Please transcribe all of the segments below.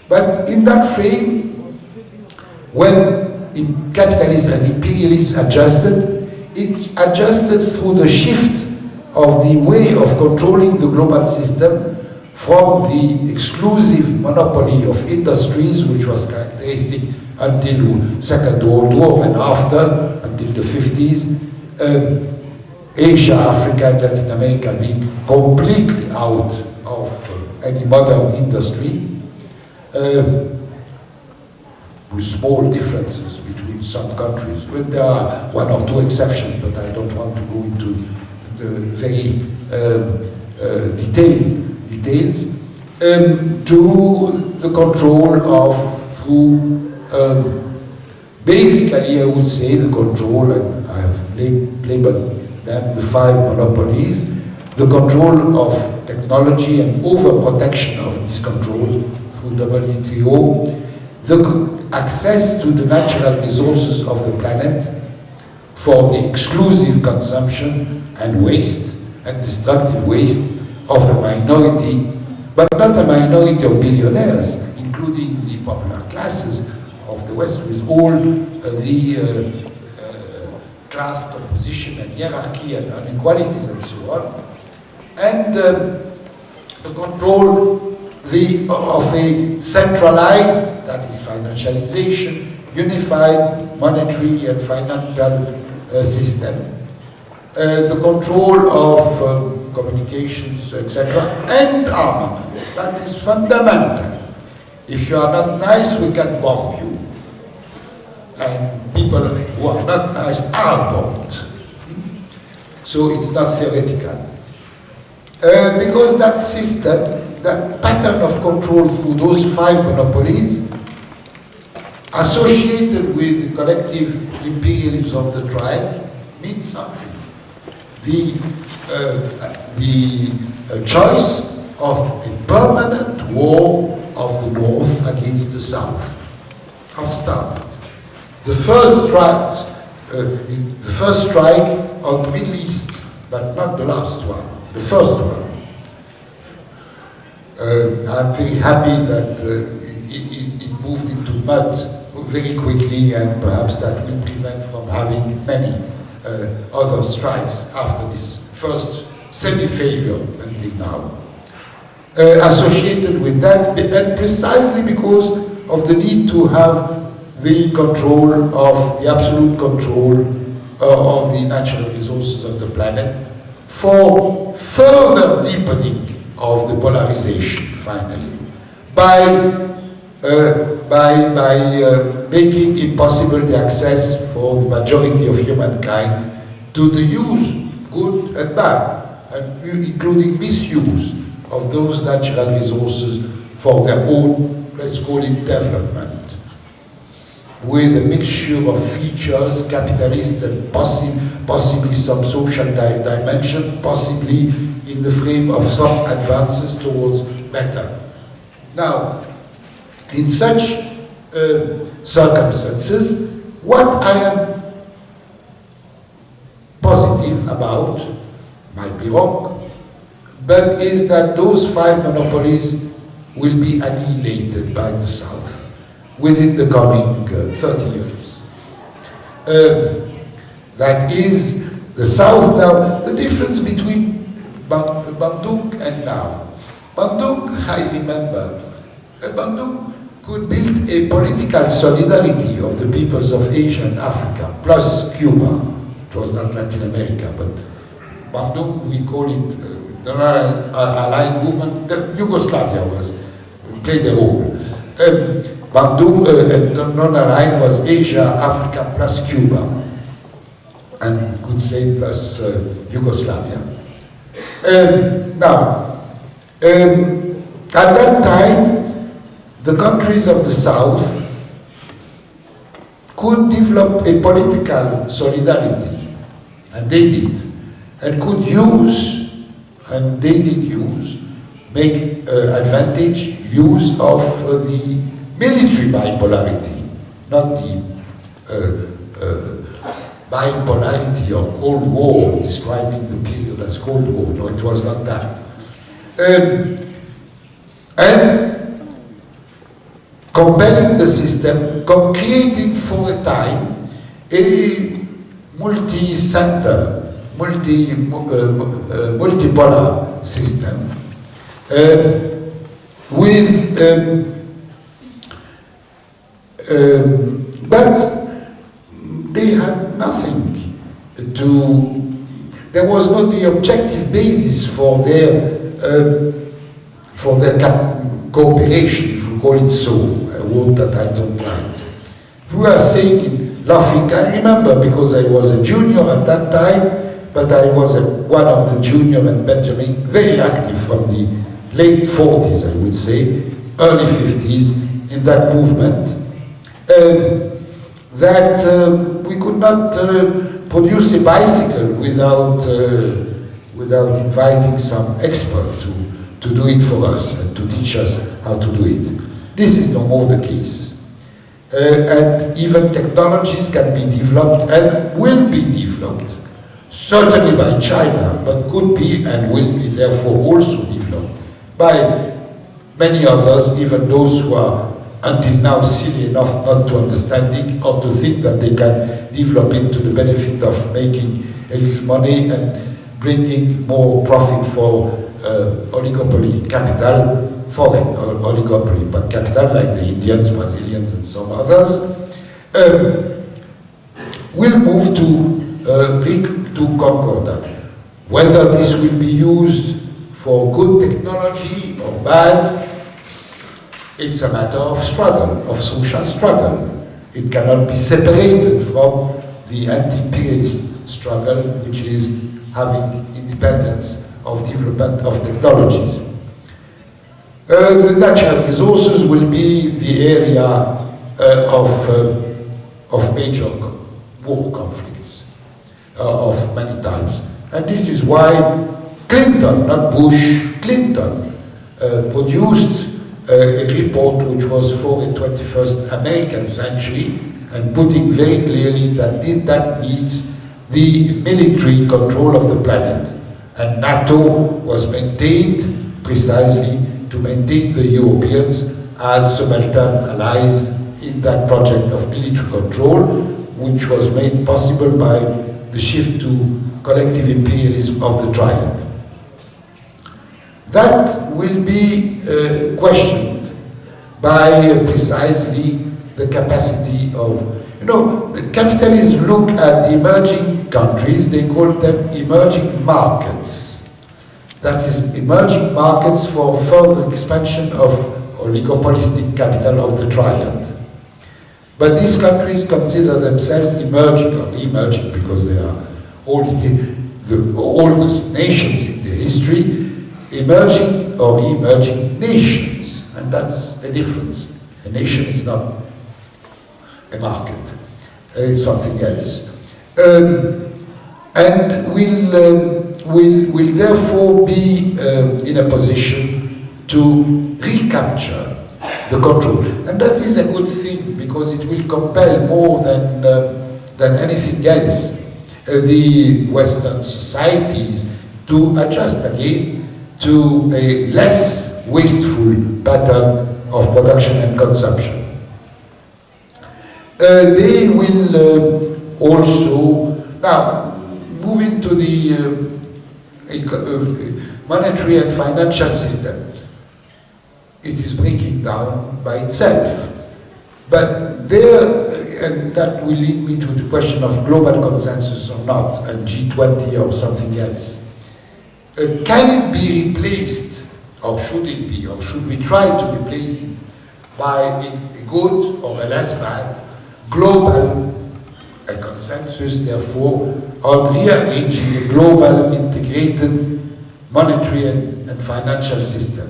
But in that frame, when capitalism and imperialism adjusted, it adjusted through the shift of the way of controlling the global system from the exclusive monopoly of industries, which was characteristic until Second World War and after, until the 50s, Asia, Africa, and Latin America being completely out of any modern industry, with small differences between some countries. But there are one or two exceptions, but I don't want to go into the very details, to the control of, through, basically I would say the control, and I have labeled them the 5 monopolies, the control of technology and overprotection of this control through WTO, the access to the natural resources of the planet for the exclusive consumption and waste and destructive waste of a minority, but not a minority of billionaires, including the popular classes of the West, with all the class composition and hierarchy and inequalities and so on, and the control of a centralized, that is financialization, unified monetary and financial system, the control of communications, etc., and armament. That is fundamental. If you are not nice, we can bomb you. And people who are not nice are bombed. So it's not theoretical. Because that system, that pattern of control through those 5 monopolies, associated with the collective imperialism of the tribe, means something. The choice of a permanent war of the North against the South have started. The first strike on the Middle East, but not the last one, the first one. I'm very happy that it moved into mud very quickly, and perhaps that will prevent from having many other strikes after this first semi-failure until now. Associated with that, and precisely because of the need to have the control of, the absolute control of the natural resources of the planet, for further deepening of the polarization, finally, by making impossible the access for the majority of humankind to the use, good and bad, and including misuse of those natural resources for their own, let's call it, development, with a mixture of features, capitalist and possibly some social dimension, possibly in the frame of some advances towards better. Now, in such circumstances, what I am positive about, might be wrong, but is that those 5 monopolies will be annihilated by the South within the coming 30 years. That is, the South now, the difference between Bandung and now. Bandung, I remember, Bandung could build a political solidarity of the peoples of Asia and Africa, plus Cuba. It was not Latin America, but Bandung, we call it the Allied movement. Yugoslavia played a role. Bandung and non-aligned was Asia, Africa, plus Cuba, and could say plus Yugoslavia. Now, at that time, the countries of the South could develop a political solidarity, and they did, and could use, and they did use, make advantage use of the military bipolarity, not the bipolarity of Cold War, describing the period as Cold War. No, it was not that. And compelling the system, creating for a time a multi-center, multipolar system but they had nothing there was not the objective basis for their cooperation, if we call it so, a word that I don't like. We were saying, laughing, I remember because I was a junior at that time, but I was one of the junior and Benjamin, very active from the late 40s, I would say, early 50s, in that movement, that we could not produce a bicycle without inviting some expert to do it for us and to teach us how to do it. This is no more the case. And even technologies can be developed and will be developed, certainly by China, but could be and will be therefore also developed by many others, even those who are until now silly enough not to understand it or to think that they can develop it to the benefit of making a little money and bringing more profit for oligopoly capital, foreign oligopoly, but capital like the Indians, Brazilians and some others, will move to conquer that. Whether this will be used for good technology or bad, it's a matter of struggle, of social struggle. It cannot be separated from the anti-imperialist struggle, which is having independence of development of technologies. The natural resources will be the area of major war conflicts of many types. And this is why Clinton, not Bush, Clinton produced a report which was for the 21st American century and putting very clearly that that needs the military control of the planet. And NATO was maintained precisely to maintain the Europeans as subaltern allies in that project of military control, which was made possible by the shift to collective imperialism of the Triad. That will be questioned by precisely the capacity of, the capitalists look at the emerging countries, they call them emerging markets. That is, emerging markets for further expansion of oligopolistic capital of the Triad. But these countries consider themselves emerging, or emerging because they are all the oldest nations in their history, emerging or emerging nations, and that's a difference. A nation is not a market, it's something else. And will therefore be in a position to recapture the control. And that is a good thing, because it will compel more than anything else the Western societies to adjust again to a less wasteful pattern of production and consumption. They will also, now moving to the monetary and financial system, it is breaking down by itself. But there, and that will lead me to the question of global consensus or not, and G20 or something else. Can it be replaced, or should it be, or should we try to replace it by a good or a less bad global consensus, therefore, on rearranging a global integrated monetary and financial system?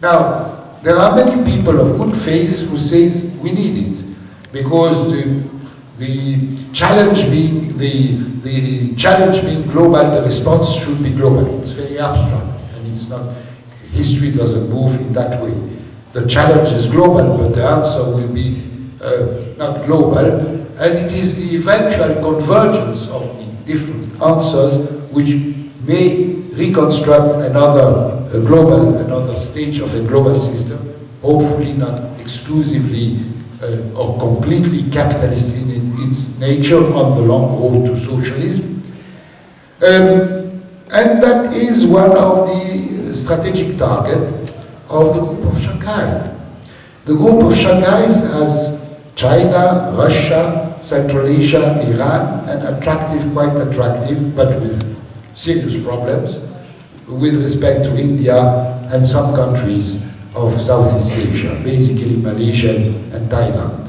Now, there are many people of good faith who say we need it, because the challenge being global, the response should be global. It's very abstract, and it's not. History doesn't move in that way. The challenge is global, but the answer will be not global, and it is the eventual convergence of the different answers which may reconstruct another stage of a global system, hopefully not exclusively or completely capitalist in its nature on the long road to socialism. And that is one of the strategic targets of the Group of Shanghai. The Group of Shanghai has China, Russia, Central Asia, Iran, and quite attractive, but with serious problems, with respect to India and some countries of Southeast Asia, basically Malaysia and Thailand.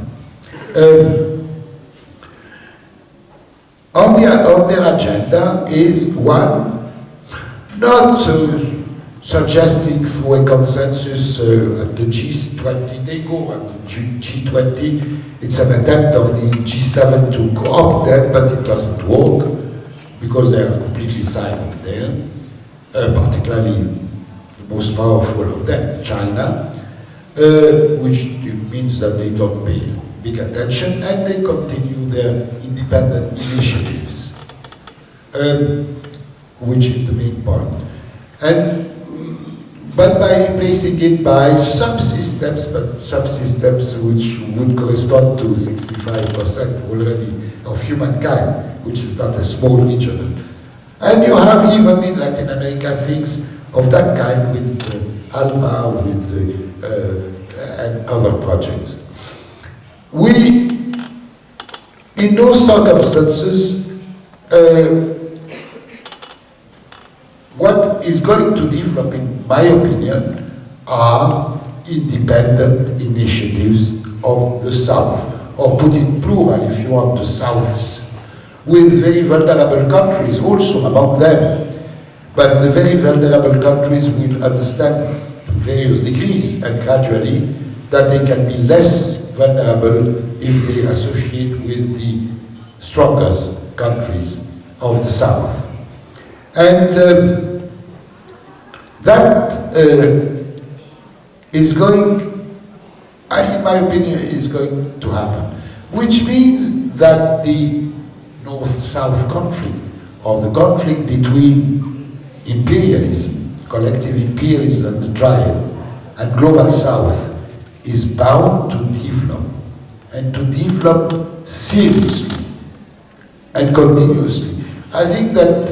On their agenda is one, not suggesting through a consensus at the G20, they go at the G20, it's an attempt of the G7 to co-opt them, but it doesn't work, because they are completely silent there, particularly the most powerful of them, China, which means that they don't pay big attention, and they continue their independent initiatives, which is the main point. But by replacing it by subsystems, but subsystems which would correspond to 65% already of humankind, which is not a small region. And you have even in Latin America things of that kind with ALMA, with and other projects. We, in those circumstances, what is going to develop, in my opinion, are independent initiatives of the South, or put in plural, if you want, the Souths, with very vulnerable countries also among them. But the very vulnerable countries will understand to various degrees and gradually that they can be less vulnerable if they associate with the strongest countries of the South. And that is going, in my opinion, is going to happen. Which means that the North-South conflict, or the conflict between imperialism, collective imperialism and the triad, and global South, is bound to develop, and to develop seriously and continuously. I think that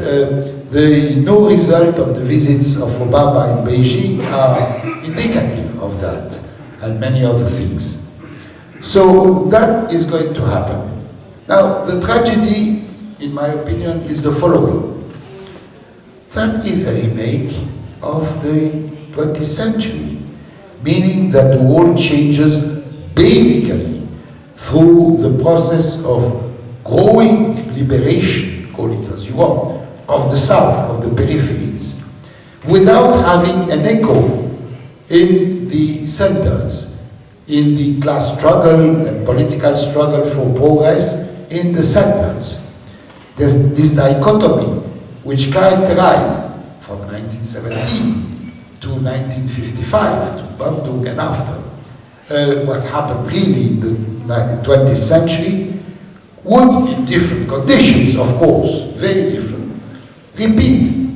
the no result of the visits of Obama in Beijing are indicative of that, and many other things. So that is going to happen. Now, the tragedy, in my opinion, is the following. That is a remake of the 20th century, meaning that the world changes basically through the process of growing liberation, call it as you want, of the South, of the peripheries, without having an echo in the centers, in the class struggle and political struggle for progress in the centers. There's this dichotomy which characterized from 1917 to 1955, to Bandung and after, what happened really in the 20th century would, in different conditions, of course, very different, repeat,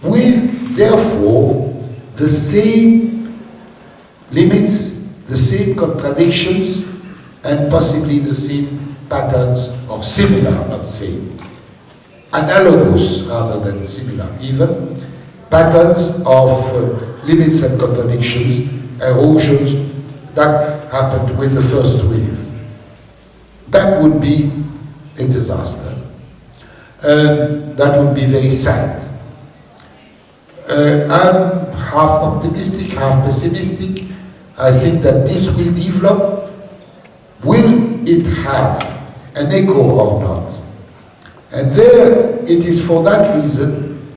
with, therefore, the same limits, the same contradictions, and possibly the same patterns, or similar, not same, analogous rather than similar even, patterns of limits and contradictions, erosions that happened with the first wave. That would be a disaster. That would be very sad. I'm half optimistic, half pessimistic. I think that this will develop. Will it have an echo or not? And there, it is for that reason